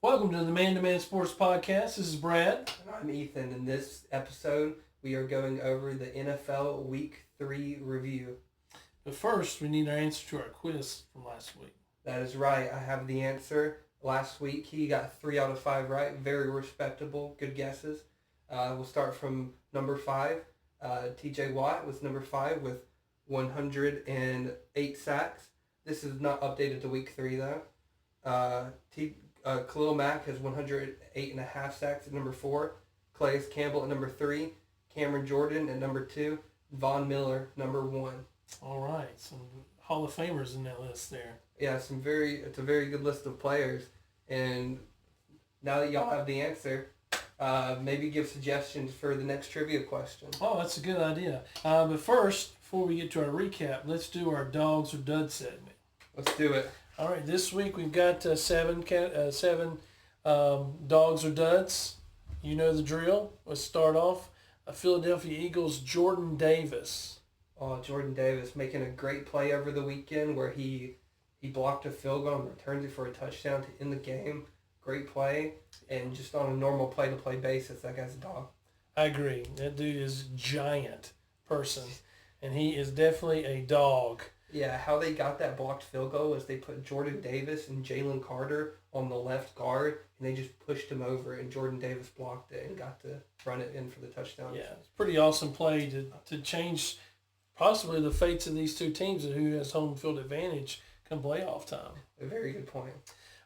Welcome to the Man to Man Sports Podcast. This is Brad. And I'm Ethan. In this episode, we are going over the NFL Week 3 review. But first, we need our answer to our quiz from last week. That is right. I have the answer. Last week, he got 3 out of 5 right. Very respectable. Good guesses. We'll start from number 5. TJ Watt was number 5 with 108 sacks. This is not updated to Week 3, though. Khalil Mack has 108.5 sacks at number 4. Calais Campbell at number 3. Cameron Jordan at number 2. Von Miller, number 1. All right, some Hall of Famers in that list there. Yeah, it's a very good list of players. And now that y'all have the answer, maybe give suggestions for the next trivia question. Oh, that's a good idea. But first, before we get to our recap, let's do our Dogs or Duds segment. Let's do it. All right, this week we've got seven Dogs or Duds. You know the drill. Let's start off. Philadelphia Eagles, Jordan Davis. Oh, Jordan Davis making a great play over the weekend where he blocked a field goal and returned it for a touchdown to end the game. Great play, and just on a normal play-to-play basis, that guy's a dog. I agree. That dude is a giant person, and he is definitely a dog. Yeah, how they got that blocked field goal was they put Jordan Davis and Jalen Carter on the left guard, and they just pushed him over, and Jordan Davis blocked it and got to run it in for the touchdown. Yeah, it's a pretty awesome play to change possibly the fates of these two teams and who has home field advantage come playoff time. A very good point.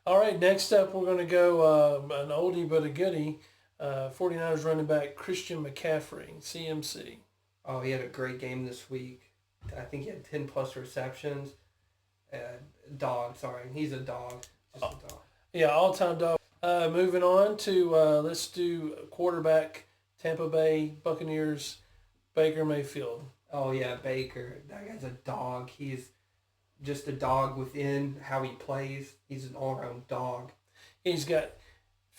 All right, next up we're going to go an oldie but a goodie. 49ers running back Christian McCaffrey, CMC. Oh, he had a great game this week. I think he had 10-plus receptions. Dog, sorry. He's a dog. Just a dog. Yeah, all-time dog. Moving on to, let's do quarterback, Tampa Bay Buccaneers, Baker Mayfield. Oh, yeah, Baker. That guy's a dog. He's just a dog within how he plays. He's an all-around dog. He's got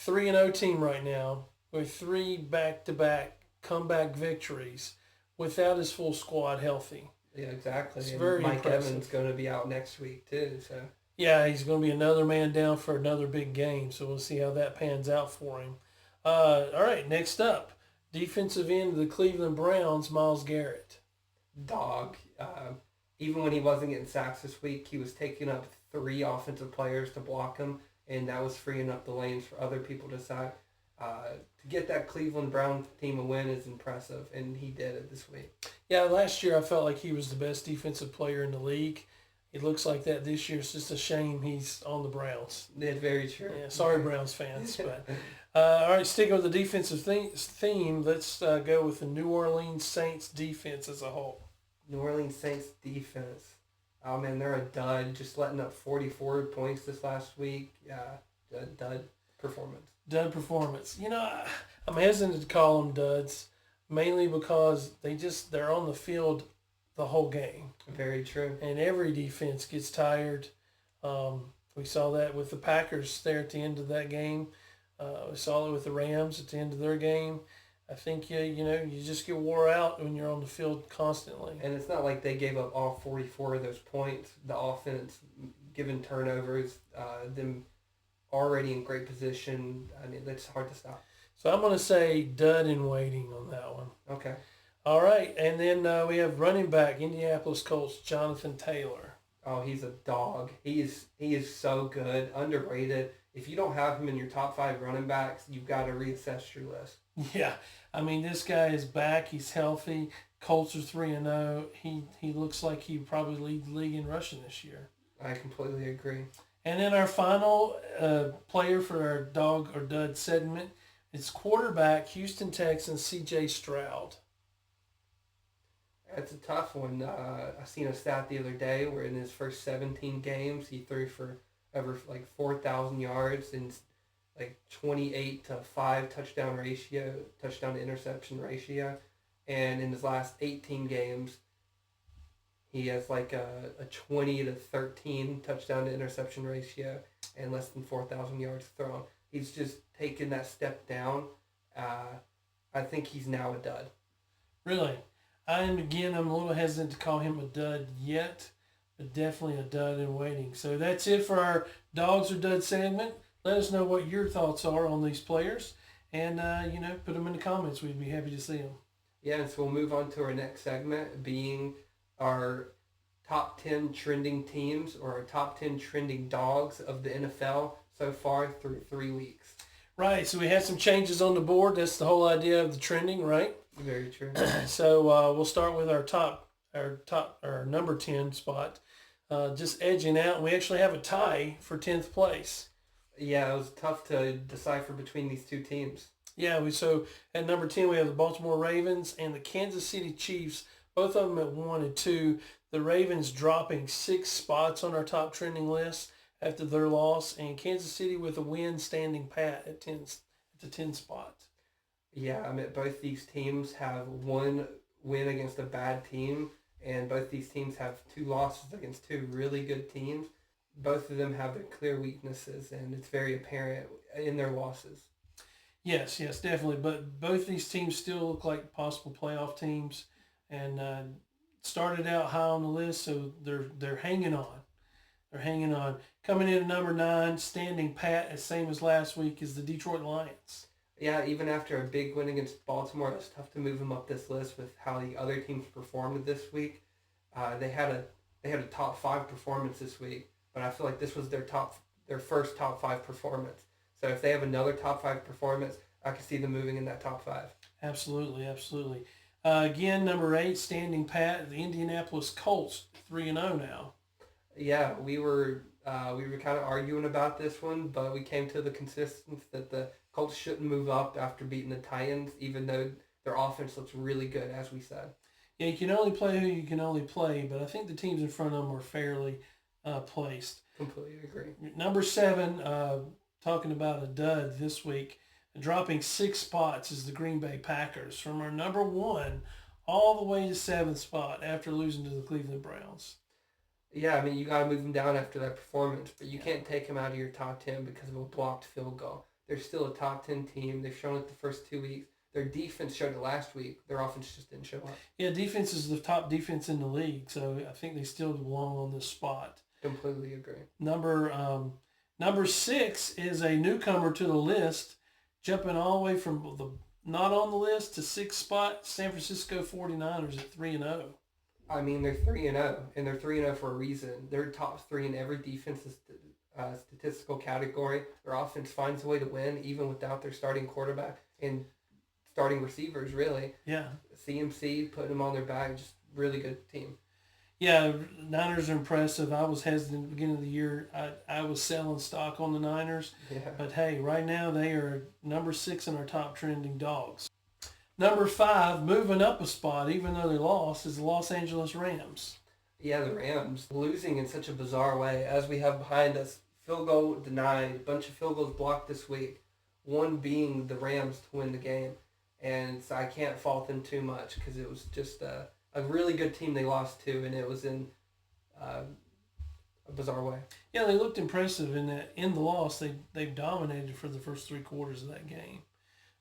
3-0 team right now with 3 back-to-back comeback victories without his full squad healthy. Yeah, exactly. It's and very Mike impressive. Evans going to be out next week, too. So yeah, he's going to be another man down for another big game, so we'll see how that pans out for him. All right, next up, defensive end of the Cleveland Browns, Myles Garrett. Dog. Even when he wasn't getting sacks this week, he was taking up 3 offensive players to block him, and that was freeing up the lanes for other people to sack. To get that Cleveland Brown team a win is impressive, and he did it this week. Yeah, last year I felt like he was the best defensive player in the league. It looks like that this year. It's just a shame he's on the Browns. That's very true. Yeah, sorry, Browns fans. But all right, sticking with the defensive theme, let's go with the New Orleans Saints defense as a whole. New Orleans Saints defense. Oh, man, they're a dud. Just letting up 44 points this last week. Yeah, a dud performance. Dud performance. You know, I'm hesitant to call them duds, mainly because they're on the field the whole game. Very true. And every defense gets tired. We saw that with the Packers there at the end of that game. We saw it with the Rams at the end of their game. I think you just get wore out when you're on the field constantly. And it's not like they gave up all 44 of those points. The offense, given turnovers, them already in great position. I mean, that's hard to stop. So I'm going to say dud in waiting on that one. Okay. All right, and then we have running back, Indianapolis Colts, Jonathan Taylor. Oh, he's a dog. He is so good, underrated. If you don't have him in your top 5 running backs, you've got to reassess your list. Yeah, I mean, this guy is back. He's healthy. Colts are 3-0. He looks like he would probably lead the league in rushing this year. I completely agree. And then our final player for our dog or dud segment is quarterback, Houston Texans, C.J. Stroud. That's a tough one. I seen a stat the other day where in his first 17 games, he threw for over 4,000 yards and 28-5 touchdown to interception ratio. And in his last 18 games, he has a 20-13 touchdown to interception ratio and less than 4,000 yards thrown. He's just taken that step down. I think he's now a dud. Really? I'm a little hesitant to call him a dud yet, but definitely a dud in waiting. So that's it for our Dogs or Duds segment. Let us know what your thoughts are on these players, and put them in the comments. We'd be happy to see them. Yeah, and so we'll move on to our next segment, being our top 10 trending teams or our top 10 trending dogs of the NFL so far through 3 weeks. Right. So we had some changes on the board. That's the whole idea of the trending, right? Very true. So we'll start with our number 10 spot, just edging out. We actually have a tie for 10th place. Yeah, it was tough to decipher between these two teams. Yeah, so at number 10 we have the Baltimore Ravens and the Kansas City Chiefs, both of them at 1 and 2. The Ravens dropping 6 spots on our top trending list after their loss, and Kansas City with a win standing pat at the 10 spot. Yeah, I mean, both these teams have one win against a bad team, and both these teams have 2 losses against 2 really good teams. Both of them have their clear weaknesses, and it's very apparent in their losses. Yes, definitely. But both these teams still look like possible playoff teams, and started out high on the list, so they're hanging on. They're hanging on. Coming in at number 9, standing pat, as same as last week, is the Detroit Lions. Yeah, even after a big win against Baltimore, it's tough to move them up this list with how the other teams performed this week. They had a top 5 performance this week, but I feel like this was their first top 5 performance. So if they have another top 5 performance, I can see them moving in that top 5. Absolutely. Again, number 8, standing pat, the Indianapolis Colts, 3-0 now. Yeah, we were kind of arguing about this one, but we came to the consistency that the Colts shouldn't move up after beating the Titans, even though their offense looks really good, as we said. Yeah, you can only play who you can only play, but I think the teams in front of them were fairly placed. Completely agree. Number 7, talking about a dud this week, dropping 6 spots, is the Green Bay Packers from our number 1 all the way to 7th spot after losing to the Cleveland Browns. Yeah, I mean, you got to move them down after that performance, but you can't take them out of your top 10 because of a blocked field goal. They're still a top 10 team. They've shown it the first 2 weeks. Their defense showed it last week. Their offense just didn't show up. Yeah, defense is the top defense in the league, so I think they still belong on this spot. Completely agree. Number 6 is a newcomer to the list, jumping all the way from the not on the list to 6th spot, San Francisco 49ers at 3-0. I mean, they're 3-0, and they're 3-0 for a reason. They're top 3 in every defensive statistical category. Their offense finds a way to win, even without their starting quarterback and starting receivers, really. Yeah. CMC, putting them on their back, just really good team. Yeah, Niners are impressive. I was hesitant at the beginning of the year. I was selling stock on the Niners. Yeah. But, hey, right now they are number 6 in our top trending dogs. Number 5, moving up a spot, even though they lost, is the Los Angeles Rams. Yeah, the Rams losing in such a bizarre way. As we have behind us, field goal denied, a bunch of field goals blocked this week, one being the Rams to win the game. And so I can't fault them too much because it was just a really good team they lost to, and it was in a bizarre way. Yeah, they looked impressive in that. In the loss, they've dominated for the first 3 quarters of that game.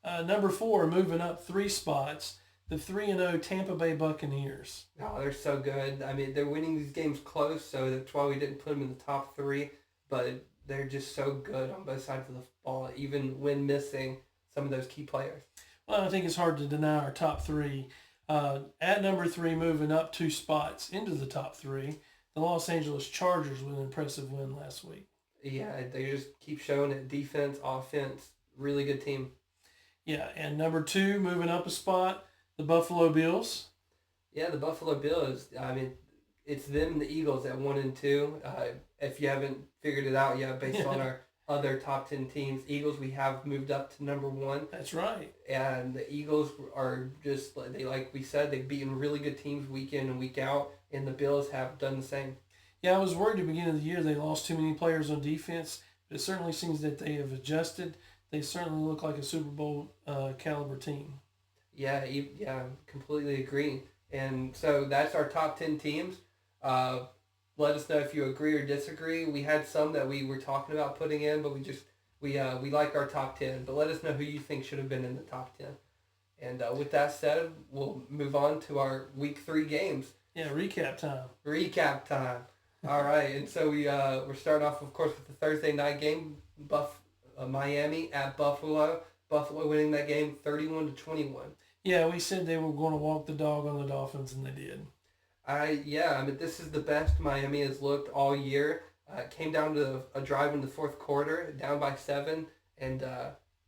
Number 4, moving up 3 spots, the 3-0 Tampa Bay Buccaneers. Oh, they're so good. I mean, they're winning these games close, so that's why we didn't put them in the top 3. But they're just so good on both sides of the ball, even when missing some of those key players. Well, I think it's hard to deny our top 3. At number 3, moving up 2 spots into the top 3, the Los Angeles Chargers with an impressive win last week. Yeah, they just keep showing it. Defense, offense, really good team. Yeah, and number 2, moving up a spot, the Buffalo Bills. Yeah, the Buffalo Bills. I mean, it's them and the Eagles at 1 and 2. If you haven't figured it out yet, based on our other top 10 teams, Eagles we have moved up to number 1. That's right. And the Eagles are just like we said, they've beaten really good teams week in and week out, and the Bills have done the same. Yeah, I was worried at the beginning of the year they lost too many players on defense, but it certainly seems that they have adjusted. They certainly look like a Super Bowl caliber team. Yeah, completely agree. And so that's our top 10 teams. Let us know if you agree or disagree. We had some that we were talking about putting in, but we like our top 10. But let us know who you think should have been in the top 10. And with that said, we'll move on to our week 3 games. Yeah, recap time. All right, and so we're starting off, of course, with the Thursday night game. Miami at Buffalo. Buffalo winning that game 31-21. Yeah, we said they were going to walk the dog on the Dolphins, and they did. I mean, this is the best Miami has looked all year. It came down to a drive in the fourth quarter, down by 7, and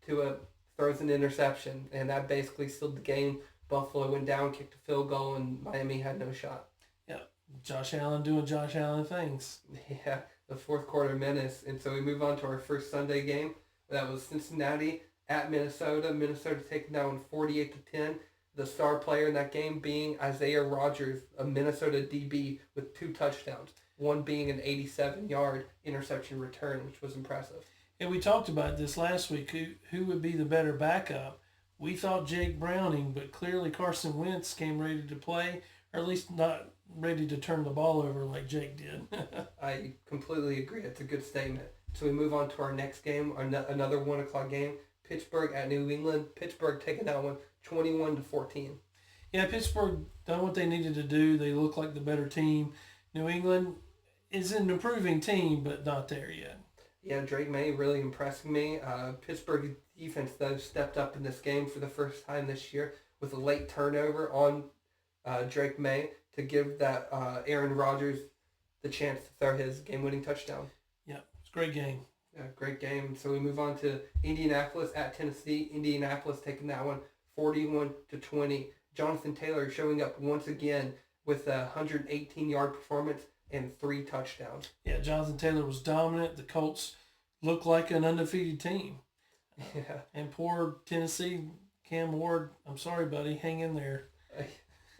Tua throws an interception, and that basically sealed the game. Buffalo went down, kicked a field goal, and Miami had no shot. Yeah, Josh Allen doing Josh Allen things. Yeah, the fourth quarter menace. And so we move on to our first Sunday game. That was Cincinnati at Minnesota. Minnesota taking down 48-10. The star player in that game being Isaiah Rodgers, a Minnesota DB with 2 touchdowns. One being an 87-yard interception return, which was impressive. And we talked about this last week. Who would be the better backup? We thought Jake Browning, but clearly Carson Wentz came ready to play, or at least not ready to turn the ball over like Jake did. I completely agree. It's a good statement. So we move on to our next game, another 1 o'clock game. Pittsburgh at New England. Pittsburgh taking that one 21-14. Yeah, Pittsburgh done what they needed to do. They look like the better team. New England is an improving team, but not there yet. Yeah, Drake May really impressing me. Pittsburgh defense, though, stepped up in this game for the first time this year with a late turnover on Drake May to give that Aaron Rodgers the chance to throw his game-winning touchdown. Yeah, it's a great game. Yeah, great game. So we move on to Indianapolis at Tennessee. Indianapolis taking that one 41-20. Jonathan Taylor showing up once again with a 118-yard performance and 3 touchdowns. Yeah, Jonathan Taylor was dominant. The Colts looked like an undefeated team. Yeah. And poor Tennessee, Cam Ward, I'm sorry, buddy, hang in there.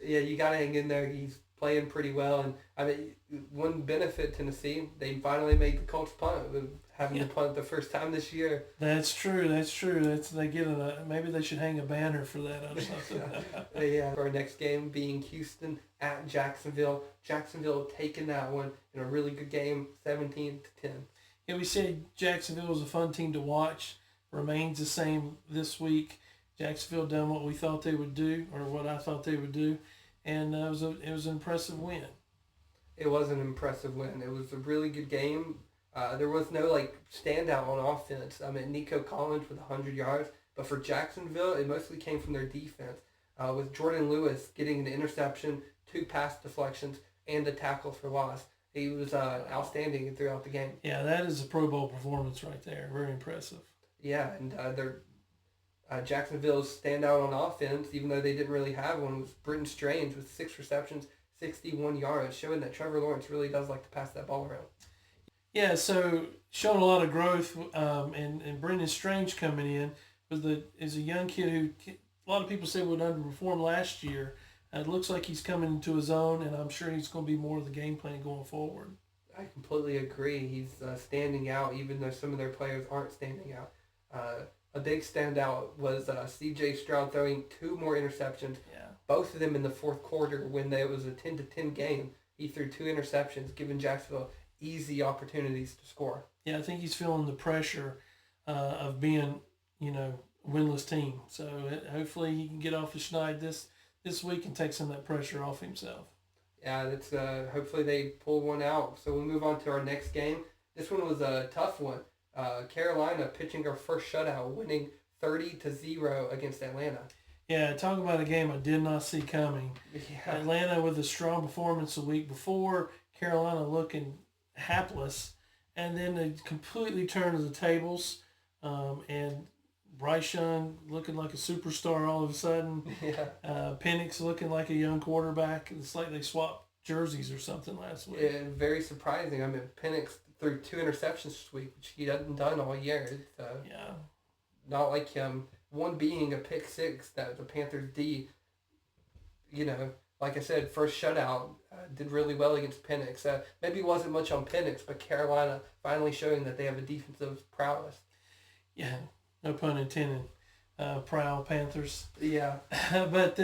Yeah, you got to hang in there. He's playing pretty well. And, I mean, one benefit Tennessee, they finally made the Colts punt, having to punt the first time this year. That's true. They get maybe they should hang a banner for that or something. Yeah. Our next game being Houston at Jacksonville. Jacksonville taking that one in a really good game, 17-10. Yeah, we said Jacksonville was a fun team to watch. Remains the same this week. Jacksonville done what we thought they would do, or what I thought they would do, and it was an impressive win. It was an impressive win. It was a really good game. There was no standout on offense. I mean, Nico Collins with 100 yards, but for Jacksonville, it mostly came from their defense. With Jordan Lewis getting an interception, 2 pass deflections, and a tackle for loss. He was outstanding throughout the game. Yeah, that is a Pro Bowl performance right there. Very impressive. Yeah, and Jacksonville's standout on offense, even though they didn't really have one, was Britton Strange with 6 receptions, 61 yards, showing that Trevor Lawrence really does like to pass that ball around. Yeah, so showing a lot of growth, and Brendan Strange coming in is a young kid who a lot of people said would underperform last year. It looks like he's coming into his own, and I'm sure he's going to be more of the game plan going forward. I completely agree. He's standing out, even though some of their players aren't standing out. A big standout was C.J. Stroud throwing 2 more interceptions. Yeah. Both of them in the fourth quarter when it was a 10-10 game. He threw 2 interceptions, giving Jacksonville easy opportunities to score. Yeah, I think he's feeling the pressure of being, winless team. So hopefully he can get off the schneid this week and take some of that pressure off himself. Yeah, that's hopefully they pull one out. So we move on to our next game. This one was a tough one. Carolina pitching our first shutout, winning 30-0 against Atlanta. Yeah, talk about a game I did not see coming. Yeah. Atlanta with a strong performance the week before, Carolina looking hapless, and then they completely turned the tables, and Bryce Young looking like a superstar all of a sudden. Yeah. Penix looking like a young quarterback. It's like they swapped jerseys or something last week. Yeah, very surprising. I mean, Penix threw 2 interceptions this week, which he hadn't done all year. It's, yeah. Not like him. One being a pick 6 that the Panthers D, like I said, first shutout, did really well against Penix. Maybe it wasn't much on Penix, but Carolina finally showing that they have a defensive prowess. Yeah, no pun intended. Prowl Panthers. Yeah. But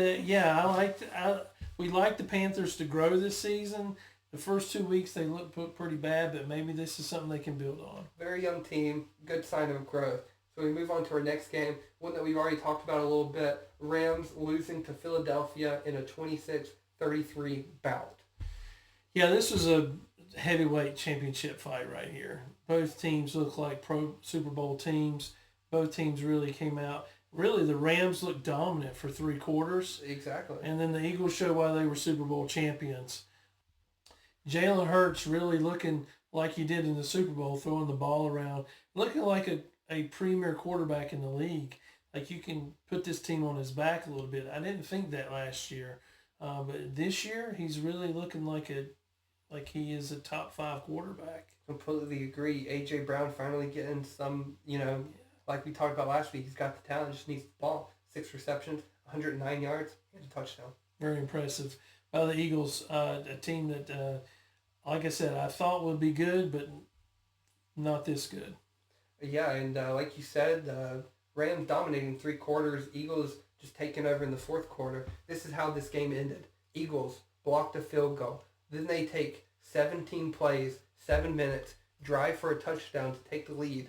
we like the Panthers to grow this season. The first 2 weeks they looked pretty bad, but maybe this is something they can build on. Very young team, good sign of growth. So we move on to our next game, one that we've already talked about a little bit. Rams losing to Philadelphia in a 26-33 bout. Yeah, this was a heavyweight championship fight right here. both teams look like pro Super Bowl teams. Both teams really came out. Really, the Rams looked dominant for 3 quarters, Exactly. and then the Eagles showed why they were Super Bowl champions. Jalen Hurts really looking like he did in the Super Bowl, throwing the ball around, looking like a premier quarterback in the league. Like you can put this team on his back a little bit. I didn't think that last year, but this year he's really looking like he is a top 5 quarterback. Completely agree. A.J. Brown finally getting some, like we talked about last week, he's got the talent, just needs the ball. 6 receptions, 109 yards, and a touchdown. Very impressive by the Eagles, a team that, like I said, I thought would be good, but not this good. Yeah, and like you said, Rams dominating 3 quarters, Eagles just taking over in the 4th quarter. This is how this game ended. Eagles blocked a field goal. Then they take 17 plays, 7 minutes, drive for a touchdown to take the lead.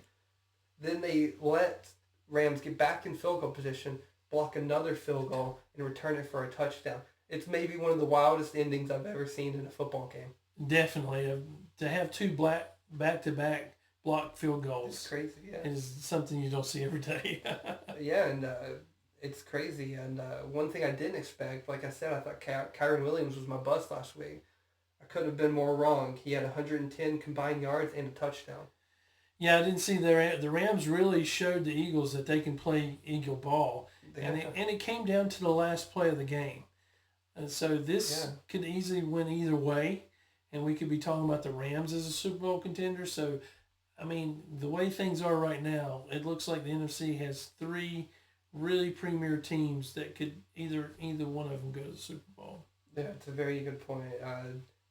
Then they let Rams get back in field goal position, block another field goal, and return it for a touchdown. It's maybe one of the wildest endings I've ever seen in a football game. Definitely. To have 2 back-to-back blocked field goals. It's crazy, yeah. Is something you don't see every day. Yeah, and it's crazy. And one thing I didn't expect, like I said, I thought Kyron Williams was my bust last week. I couldn't have been more wrong. He had 110 combined yards and a touchdown. Yeah, I didn't see the Rams really showed the Eagles that they can play Eagle ball. And it came down to the last play of the game. And so this could easily win either way. And we could be talking about the Rams as a Super Bowl contender. So, I mean, the way things are right now, it looks like the NFC has 3 really premier teams that could either one of them go to the Super Bowl. Yeah, it's a very good point.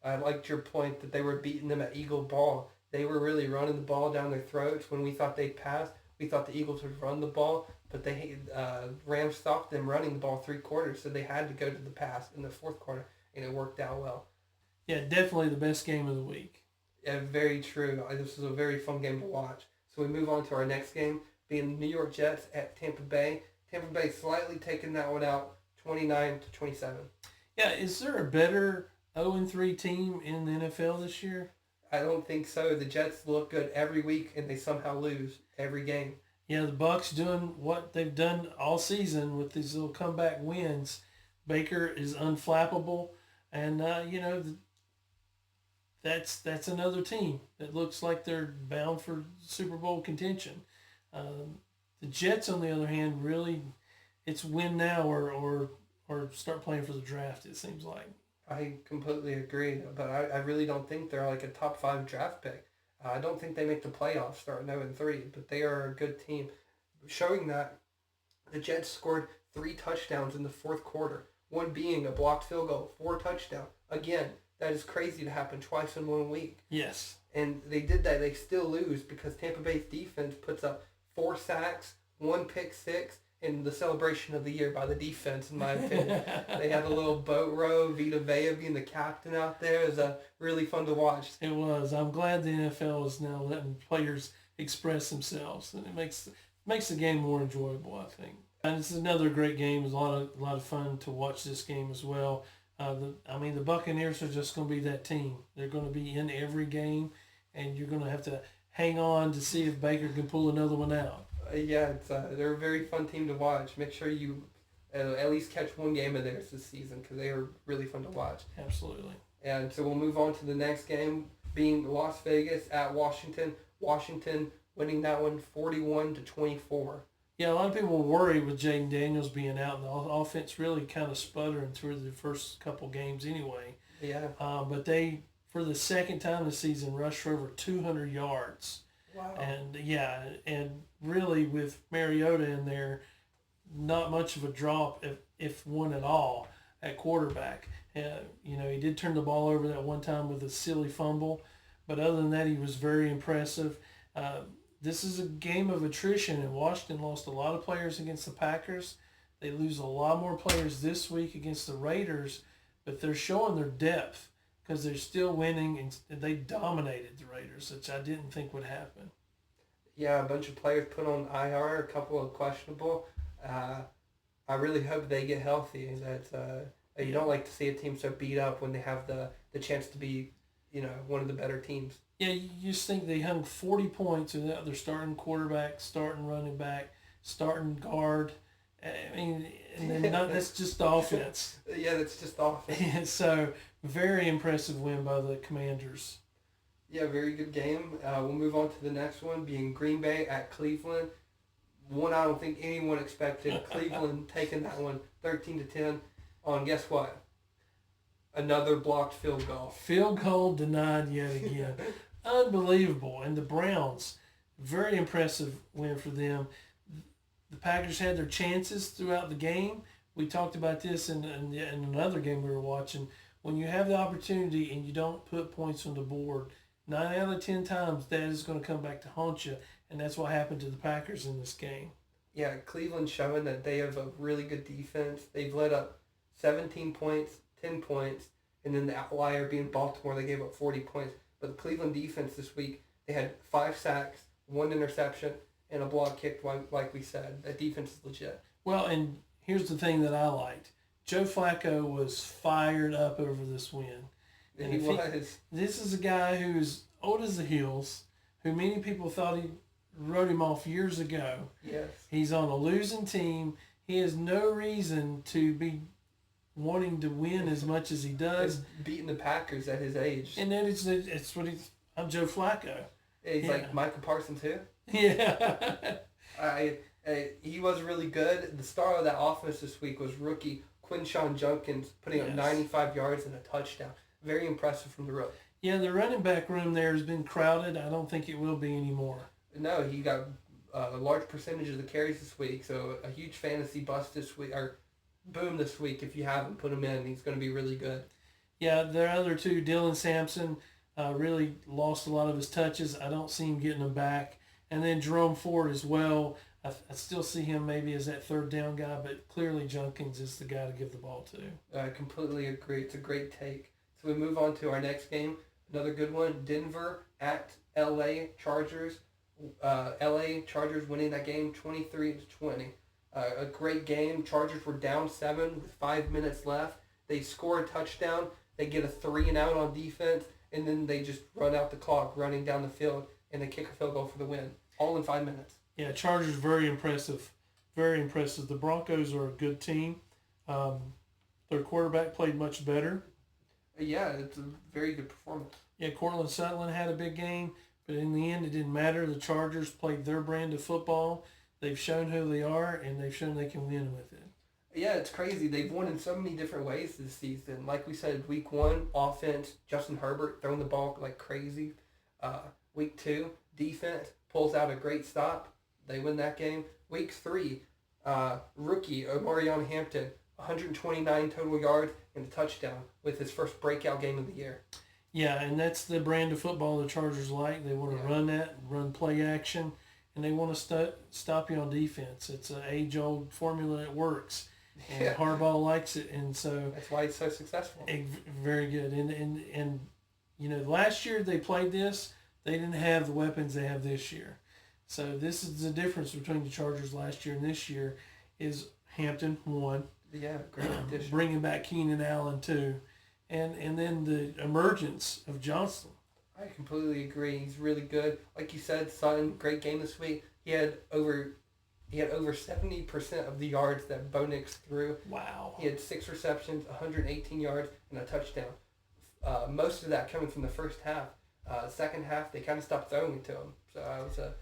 I liked your point that they were beating them at Eagle ball. They were really running the ball down their throats. When we thought they'd pass, we thought the Eagles would run the ball, but Rams stopped them running the ball 3 quarters, so they had to go to the pass in the 4th quarter, and it worked out well. Yeah, definitely the best game of the week. Yeah, very true. This was a very fun game to watch. So we move on to our next game, being New York Jets at Tampa Bay. Tampa Bay slightly taking that one out, 29-27. Yeah, is there a better 0-3 team in the NFL this year? I don't think so. The Jets look good every week, and they somehow lose every game. Yeah, the Bucs doing what they've done all season with these little comeback wins. Baker is unflappable, and that's another team that looks like they're bound for Super Bowl contention. The Jets, on the other hand, really, it's win now or start playing for the draft. It seems like. I completely agree, but I really don't think they're like a top 5 draft pick. I don't think they make the playoffs starting 0-3, but they are a good team. Showing that the Jets scored 3 touchdowns in the 4th quarter, one being a blocked field goal, 4 touchdowns. Again, that is crazy to happen twice in 1 week. Yes. And they did that. They still lose because Tampa Bay's defense puts up 4 sacks, 1 pick six, and the celebration of the year by the defense, in my opinion. They had a little boat row, Vita Vea being the captain out there. It was really fun to watch. It was. I'm glad the NFL is now letting players express themselves, and it makes the game more enjoyable, I think. And it's another great game. It was a lot of fun to watch this game as well. The Buccaneers are just going to be that team. They're going to be in every game, and you're going to have to hang on to see if Baker can pull another one out. They're a very fun team to watch. Make sure you at least catch one game of theirs this season because they are really fun to watch. Absolutely. And so we'll move on to the next game, being Las Vegas at Washington. Washington winning that one 41-24. Yeah, a lot of people were worried with Jaden Daniels being out, and the offense really kind of sputtering through the first couple games anyway. Yeah. But they, for the second time this season, rushed for over 200 yards. Wow. And really with Mariota in there, not much of a drop, if one at all, at quarterback. He did turn the ball over that one time with a silly fumble, but other than that, he was very impressive. This is a game of attrition, and Washington lost a lot of players against the Packers. They lose a lot more players this week against the Raiders, but they're showing their depth because they're still winning, and they dominated the Raiders, which I didn't think would happen. Yeah, a bunch of players put on IR, a couple of questionable. I really hope they get healthy. You don't like to see a team so beat up when they have the chance to be one of the better teams. Yeah, you just think they hung 40 points without their starting quarterback, starting running back, starting guard. I mean, and then that's just the offense. Yeah, that's just the offense. And so, very impressive win by the Commanders. Yeah, very good game. We'll move on to the next one, being Green Bay at Cleveland. One I don't think anyone expected. Cleveland taking that one 13-10 on, guess what? Another blocked field goal. Field goal denied yet again. Unbelievable. And the Browns, very impressive win for them. The Packers had their chances throughout the game. We talked about this in another game we were watching. When you have the opportunity and you don't put points on the board, 9 out of 10 times that is going to come back to haunt you. And that's what happened to the Packers in this game. Yeah, Cleveland showing that they have a really good defense. They've let up 17 points, 10 points, and then the outlier being Baltimore, they gave up 40 points. But the Cleveland defense this week, they had 5 sacks, 1 interception, and a block kicked, like we said. That defense is legit. Well, and here's the thing that I liked. Joe Flacco was fired up over this win. And he was. This is a guy who's old as the hills, who many people thought he wrote him off years ago. Yes. He's on a losing team. He has no reason to be wanting to win as much as he does. Beating the Packers at his age. And then it's what I'm Joe Flacco. He's like Michael Parsons too. Yeah. He was really good. The star of that offense this week was rookie Quinshawn Junkins, putting up 95 yards and a touchdown. Very impressive from the rookie. Yeah, the running back room there has been crowded. I don't think it will be anymore. No, he got a large percentage of the carries this week, so a huge fantasy bust this week, or boom this week if you haven't put him in. He's going to be really good. Yeah, the other two, Dylan Sampson, really lost a lot of his touches. I don't see him getting them back. And then Jerome Ford as well. I still see him maybe as that third down guy, but clearly Junkins is the guy to give the ball to. I completely agree. It's a great take. So we move on to our next game. Another good one, Denver at LA Chargers. LA Chargers winning that game 23-20. A great game. Chargers were down 7 with 5 minutes left. They score a touchdown. They get a 3-and-out on defense, and then they just run out the clock, running down the field, and they kick a field goal for the win. All in 5 minutes. Yeah, Chargers very impressive. Very impressive. The Broncos are a good team. Their quarterback played much better. Yeah, it's a very good performance. Yeah, Cortland Sutton had a big game, but in the end it didn't matter. The Chargers played their brand of football. They've shown who they are, and they've shown they can win with it. Yeah, it's crazy. They've won in so many different ways this season. Like we said, week 1, offense, Justin Herbert throwing the ball like crazy. Week 2, defense, pulls out a great stop. They win that game. Week 3, rookie Omarion Hampton, 129 total yards and a touchdown with his first breakout game of the year. Yeah, and that's the brand of football the Chargers like. They want to run that, run play action, and they want to stop you on defense. It's an age-old formula that works, and Harbaugh likes it, and so that's why he's so successful. Very good. And you know, last year they played this, they didn't have the weapons they have this year. So this is the difference between the Chargers last year and this year is Hampton, 1. Yeah, great addition. Bringing back Keenan Allen, 2. And then the emergence of Johnson. I completely agree. He's really good. Like you said, Sutton, great game this week. He had over 70% of the yards that Bo Nix threw. Wow. He had 6 receptions, 118 yards, and a touchdown. Most of that coming from the first half. Second half, they kind of stopped throwing it to him. So I was a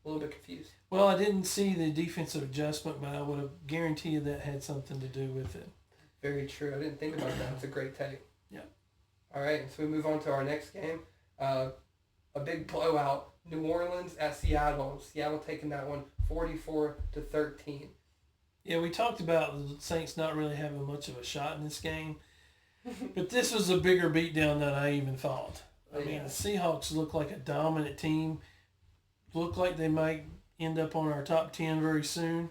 little bit confused. Well, I didn't see the defensive adjustment, but I would have guaranteed that had something to do with it. Very true. I didn't think about that. It's a great take. Yeah. All right, so we move on to our next game. A big blowout. New Orleans at Seattle. Seattle taking that one 44-13. Yeah, we talked about the Saints not really having much of a shot in this game, but this was a bigger beatdown than I even thought. I mean, the Seahawks look like a dominant team. Look like they might end up on our top 10 very soon.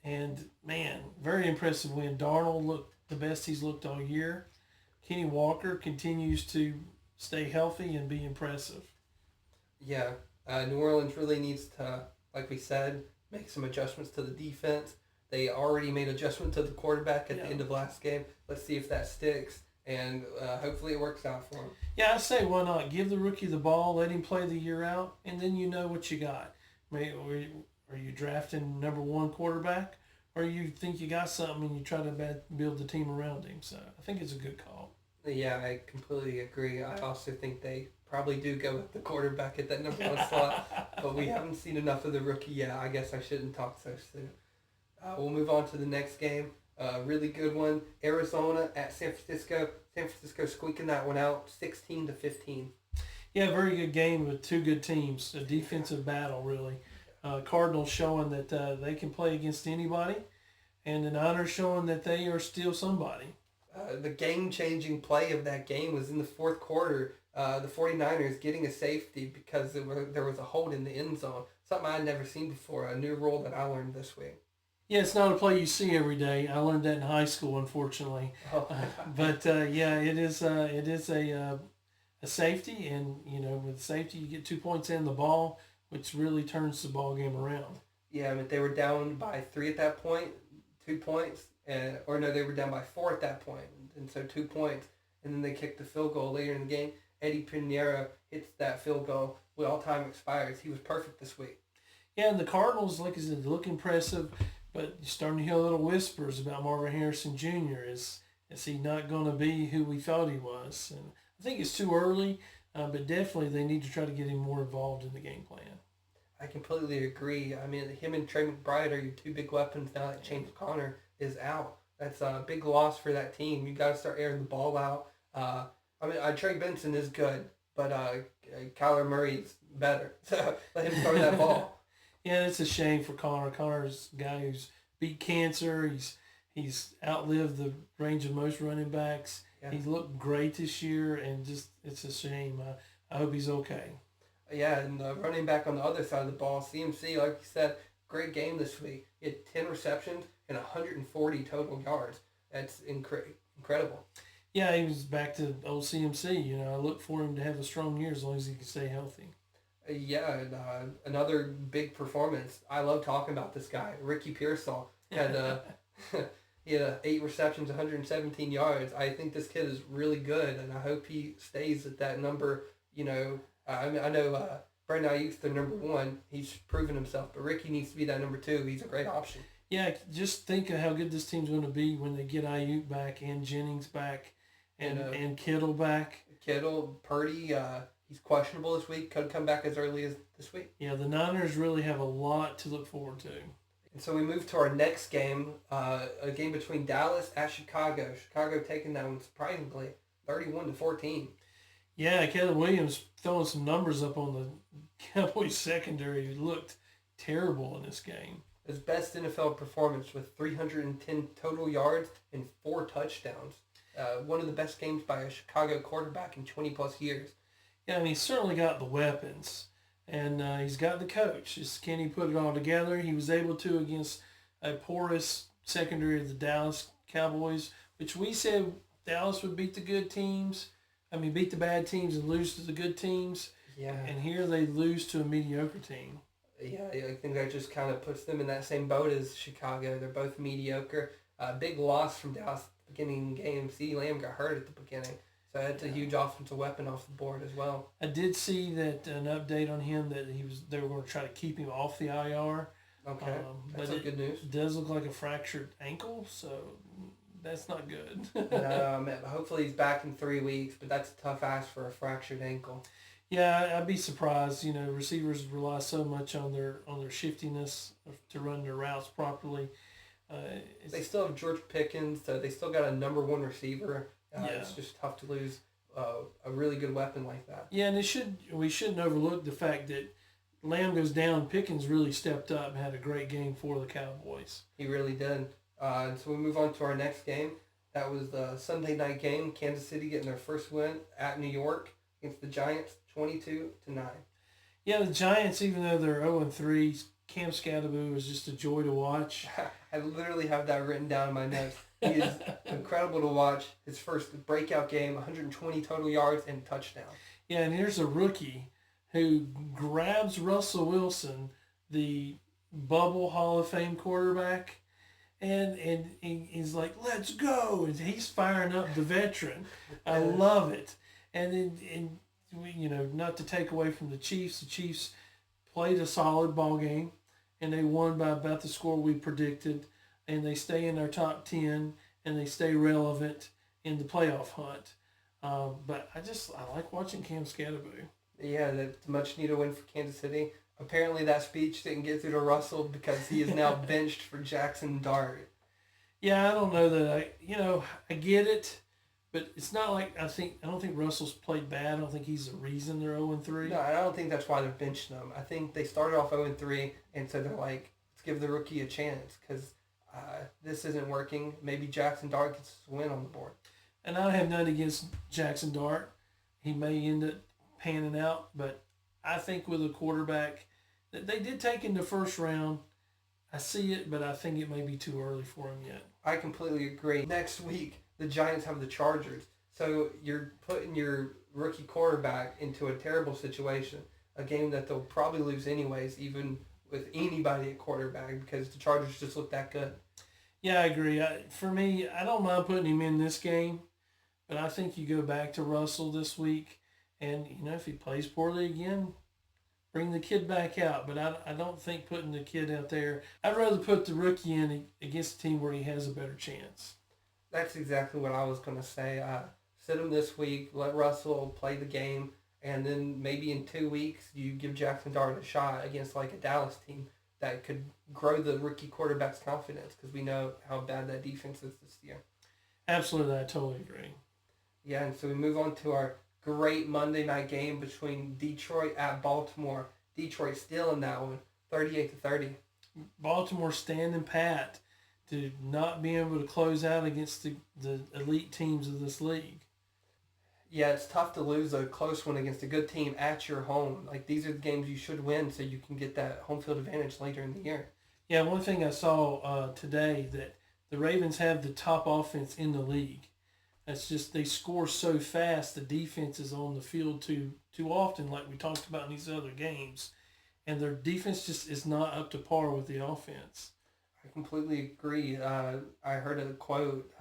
And, man, very impressive win. Darnold looked the best he's looked all year. Kenny Walker continues to stay healthy and be impressive. Yeah, New Orleans really needs to, like we said, make some adjustments to the defense. They already made adjustment to the quarterback at the end of last game. Let's see if that sticks. and hopefully it works out for him. Yeah, I say why not? Give the rookie the ball, let him play the year out, and then you know what you got. Are you drafting number one quarterback, or you think you got something and you try to build the team around him? So I think it's a good call. Yeah, I completely agree. I also think they probably do go with the quarterback at that number one slot, but we haven't seen enough of the rookie yet. I guess I shouldn't talk so soon. We'll move on to the next game. Really good one. Arizona at San Francisco. San Francisco squeaking that one out, 16-15. Yeah, very good game with two good teams. A defensive battle, really. Cardinals showing that they can play against anybody, and the Niners showing that they are still somebody. The game-changing play of that game was in the fourth quarter. The 49ers getting a safety because there was a hold in the end zone. Something I'd never seen before, a new rule that I learned this week. Yeah, it's not a play you see every day. I learned that in high school, unfortunately. Oh. But yeah, it is a safety, and with safety you get 2 points in the ball, which really turns the ball game around. Yeah, but they were down by 3 at that point, 2 points, or no, they were down by 4 at that point, and so 2 points, and then they kicked the field goal later in the game. Eddie Pinheiro hits that field goal when all time expires. He was perfect this week. Yeah, and the Cardinals, like I said, look impressive, but you're starting to hear little whispers about Marvin Harrison Jr. Is he not going to be who we thought he was? And I think it's too early, but definitely they need to try to get him more involved in the game plan. I completely agree. I mean, him and Trey McBride are your two big weapons now that James Conner is out. That's a big loss for that team. You got to start airing the ball out. Trey Benson is good, but Kyler Murray's better. So let him throw that ball. Yeah, it's a shame for Connor. Connor's a guy who's beat cancer. He's outlived the range of most running backs. Yeah. He's looked great this year, and just it's a shame. I hope he's okay. Yeah, and running back on the other side of the ball, CMC, like you said, great game this week. He had 10 receptions and 140 total yards. That's incredible. Yeah, he was back to old CMC. I look for him to have a strong year as long as he can stay healthy. Yeah, and another big performance. I love talking about this guy. Ricky Pearsall had he had 8 receptions, 117 yards. I think this kid is really good, and I hope he stays at that number. I know Brandon Ayuk's the number 1. He's proven himself, but Ricky needs to be that number 2. He's a great option. Yeah, just think of how good this team's going to be when they get Ayuk back and Jennings back and Kittle back. Kittle, Purdy, he's questionable this week. Could come back as early as this week. Yeah, the Niners really have a lot to look forward to. And so we move to our next game, a game between Dallas at Chicago. Chicago taking that one surprisingly, 31-14. Yeah, Caleb Williams throwing some numbers up on the Cowboys secondary. He looked terrible in this game. His best NFL performance with 310 total yards and 4 touchdowns. One of the best games by a Chicago quarterback in 20-plus years. Yeah, and he's certainly got the weapons, and he's got the coach. Just can he put it all together? He was able to against a porous secondary of the Dallas Cowboys, which we said Dallas would beat the good teams. Beat the bad teams and lose to the good teams. Yeah. And here they lose to a mediocre team. Yeah, I think that just kind of puts them in that same boat as Chicago. They're both mediocre. Big loss from Dallas at the beginning of the game. CeeDee Lamb got hurt at the beginning. So that's a huge offensive weapon off the board as well. I did see that an update on him that they were going to try to keep him off the IR. Okay, that's good news. It does look like a fractured ankle, so that's not good. Hopefully he's back in 3 weeks, but that's a tough ask for a fractured ankle. Yeah, I'd be surprised. Receivers rely so much on their shiftiness to run their routes properly. They still have George Pickens, so they still got a number 1 receiver. It's just tough to lose a really good weapon like that. Yeah, and we shouldn't overlook the fact that Lamb goes down. Pickens really stepped up and had a great game for the Cowboys. He really did. And so we move on to our next game. That was the Sunday night game. Kansas City getting their first win at New York against the Giants, 22-9. Yeah, the Giants, even though they're 0-3, Cam Scatterbo is just a joy to watch. I literally have that written down in my notes. He is incredible to watch. His first breakout game, 120 total yards and touchdown. Yeah, and here's a rookie who grabs Russell Wilson, the bubble Hall of Fame quarterback, and he's like, let's go, and he's firing up the veteran. I love it. And then not to take away from the Chiefs played a solid ball game, and they won by about the score we predicted, and they stay in our top 10, and they stay relevant in the playoff hunt. But I like watching Cam Scatterboo. Yeah, that's a much needed win for Kansas City. Apparently that speech didn't get through to Russell because he is now benched for Jackson Dart. Yeah, I don't know that I get it, but it's not like I don't think Russell's played bad. I don't think he's the reason they're 0-3. No, I don't think that's why they're benching him. I think they started off 0-3, and so they're like, let's give the rookie a chance because this isn't working. Maybe Jackson Dart gets a win on the board. And I have nothing against Jackson Dart. He may end up panning out, but I think with a quarterback that they did take in the first round, I see it, but I think it may be too early for him yet. I completely agree. Next week, the Giants have the Chargers. So you're putting your rookie quarterback into a terrible situation, a game that they'll probably lose anyways, even with anybody at quarterback, because the Chargers just look that good. Yeah, I agree. For me, I don't mind putting him in this game, but I think you go back to Russell this week, and if he plays poorly again, bring the kid back out. But I don't think putting the kid out there. I'd rather put the rookie in against a team where he has a better chance. That's exactly what I was going to say. Sit him this week, let Russell play the game, and then maybe in 2 weeks you give Jackson Dart a shot against like a Dallas team that could grow the rookie quarterback's confidence because we know how bad that defense is this year. Absolutely, I totally agree. Yeah, and so we move on to our great Monday night game between Detroit at Baltimore. Detroit still in that one, 38-30. Baltimore standing pat to not be able to close out against the elite teams of this league. Yeah, it's tough to lose a close one against a good team at your home. Like, these are the games you should win so you can get that home field advantage later in the year. Yeah, one thing I saw today that the Ravens have the top offense in the league. That's just they score so fast. The defense is on the field too often, like we talked about in these other games, and their defense just is not up to par with the offense. I completely agree. I heard a quote.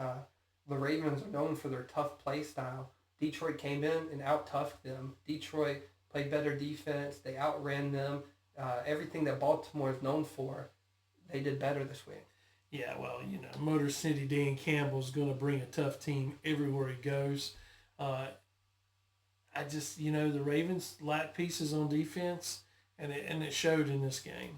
The Ravens are known for their tough play style. Detroit came in and out-toughed them. Detroit played better defense. They outran them. Everything that Baltimore is known for, they did better this week. Yeah, well, Motor City Dan Campbell's going to bring a tough team everywhere he goes. I just, the Ravens lack pieces on defense, and it showed in this game.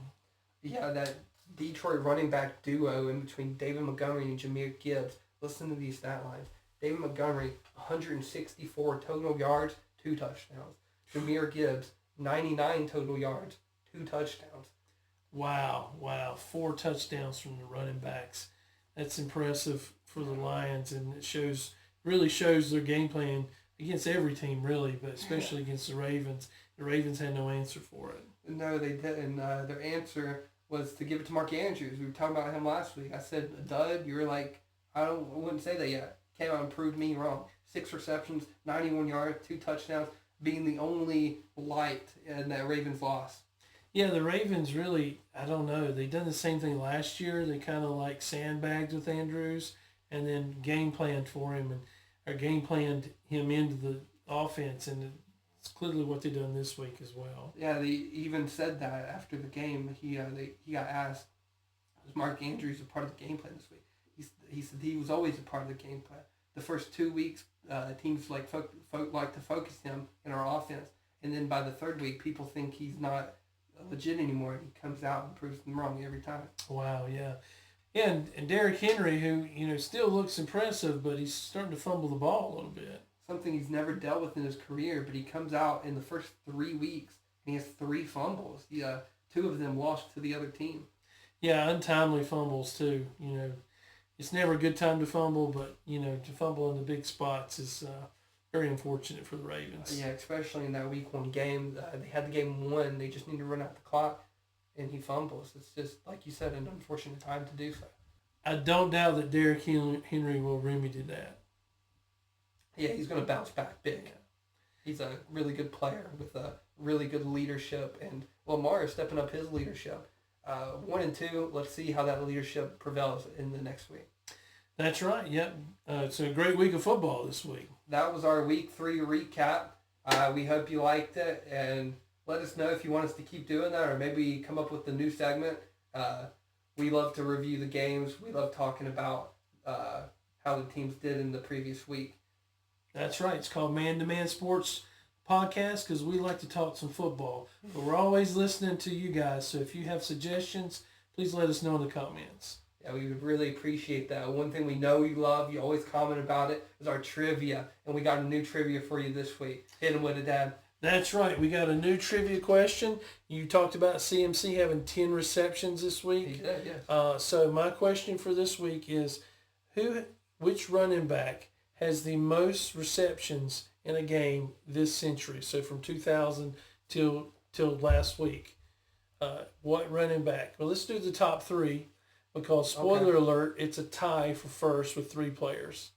Yeah, that Detroit running back duo in between David Montgomery and Jahmyr Gibbs. Listen to these stat lines. David Montgomery, 164 total yards, 2 touchdowns. Jahmyr Gibbs, 99 total yards, 2 touchdowns. Wow. 4 touchdowns from the running backs. That's impressive for the Lions, and it really shows their game plan against every team, really, but especially against the Ravens. The Ravens had no answer for it. No, they didn't. Their answer was to give it to Mark Andrews. We were talking about him last week. I said, a dud. You were like, I wouldn't say that yet. Came out and proved me wrong. 6 receptions, 91 yards, 2 touchdowns, being the only light in that Ravens loss. Yeah, the Ravens really, I don't know. They done the same thing last year. They kind of like sandbagged with Andrews and then game planned for him or game planned him into the offense, and it's clearly what they done this week as well. Yeah, they even said that after the game. He got asked, was Mark Andrews a part of the game plan this week? He said he was always a part of the game plan. The first 2 weeks, teams like to focus him in our offense, and then by the 3rd week, people think he's not legit anymore. He comes out and proves them wrong every time. Wow, yeah. Yeah, and Derrick Henry, who, still looks impressive, but he's starting to fumble the ball a little bit. Something he's never dealt with in his career, but he comes out in the first 3 weeks, and he has 3 fumbles. 2 of them lost to the other team. Yeah, untimely fumbles, too. It's never a good time to fumble, but, to fumble in the big spots is very unfortunate for the Ravens. Yeah, especially in that week 1 game. They had the game won. They just need to run out the clock, and he fumbles. It's just, like you said, an unfortunate time to do so. I don't doubt that Derrick Henry will remedy that. Yeah, he's going to bounce back big. He's a really good player with a really good leadership, and Lamar is stepping up his leadership. 1-2. Let's see how that leadership prevails in the next week. That's right. Yep. It's a great week of football this week. That was our week 3 recap. We hope you liked it, and let us know if you want us to keep doing that, or maybe come up with a new segment. We love to review the games. We love talking about how the teams did in the previous week. That's right. It's called Man to Man Sports Podcast because we like to talk some football. But we're always listening to you guys. So if you have suggestions, please let us know in the comments. Yeah, we would really appreciate that. One thing we know you love, you always comment about it, is our trivia. And we got a new trivia for you this week. Hit him with it, Dad. That's right. We got a new trivia question. You talked about CMC having 10 receptions this week. He did, yes. So my question for this week is, which running back has the most receptions in a game this century? So from 2000 till last week. What running back? Well, let's do the top 3 because, spoiler alert, it's a tie for first with 3 players.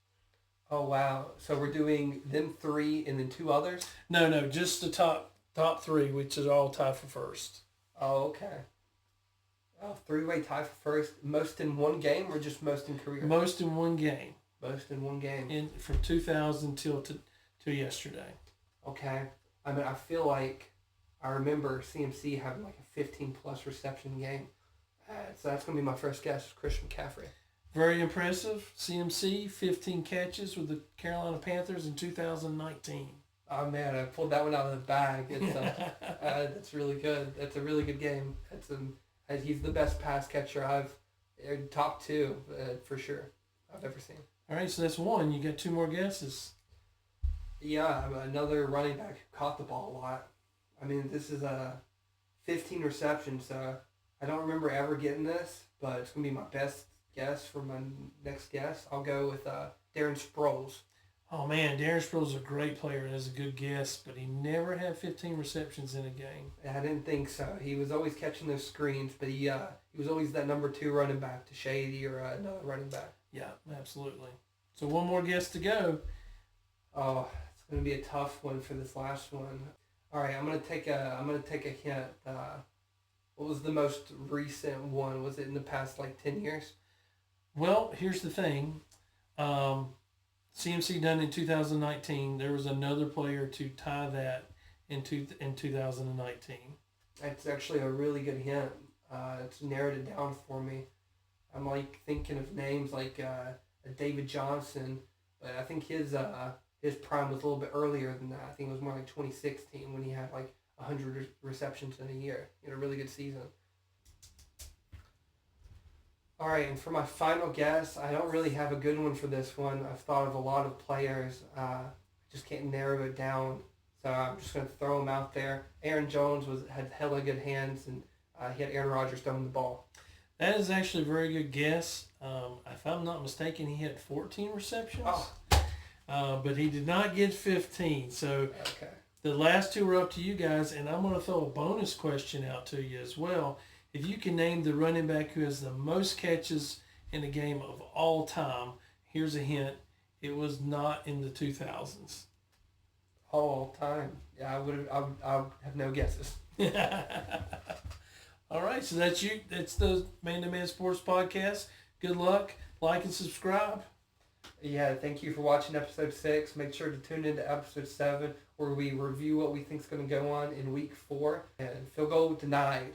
Oh, wow. So we're doing them 3 and then 2 others? No, just the top 3, which is all tie for first. Oh, okay. 3-way tie for first. Most in one game or just most in career? Most in one game. Most in one game. From 2000 till yesterday. Okay. I mean, I feel like I remember CMC having like a 15-plus reception game. So that's going to be my first guess, Christian McCaffrey. Very impressive. CMC, 15 catches with the Carolina Panthers in 2019. Oh, man, I pulled that one out of the bag. It's that's really good. That's a really good game. He's the best pass catcher top 2 for sure I've ever seen. All right, so that's 1. You got 2 more guesses. Yeah, another running back who caught the ball a lot. I mean, this is a 15 receptions, so I don't remember ever getting this, but it's going to be my best guess for my next guess. I'll go with Darren Sproles. Oh, man, Darren Sproles is a great player and is a good guess, but he never had 15 receptions in a game. I didn't think so. He was always catching those screens, but he was always that number 2 running back to Shady or another running back. Yeah, absolutely. So 1 more guess to go. Oh, it's going to be a tough one for this last one. All right, I'm gonna take a hint. What was the most recent one? Was it in the past 10 years? Well, here's the thing. CMC done in 2019. There was another player to tie that in 2019. That's actually a really good hint. It's narrowed it down for me. I'm thinking of names like David Johnson, but I think his prime was a little bit earlier than that. I think it was more like 2016 when he had 100 receptions in a year. He had a really good season. All right, and for my final guess, I don't really have a good one for this one. I've thought of a lot of players. I just can't narrow it down. So I'm just going to throw them out there. Aaron Jones had hella good hands, and he had Aaron Rodgers throwing the ball. That is actually a very good guess. If I'm not mistaken, he had 14 receptions. But he did not get 15. So okay. The last 2 are up to you guys, and I'm going to throw a bonus question out to you as well. If you can name the running back who has the most catches in a game of all time, here's a hint. It was not in the 2000s. All time. Yeah, I would have no guesses. All right, so that's you. That's the Man to Man Sports Podcast. Good luck. Like and subscribe. Yeah, thank you for watching episode 6. Make sure to tune into episode 7 where we review what we think is going to go on in week 4. And field goal denied.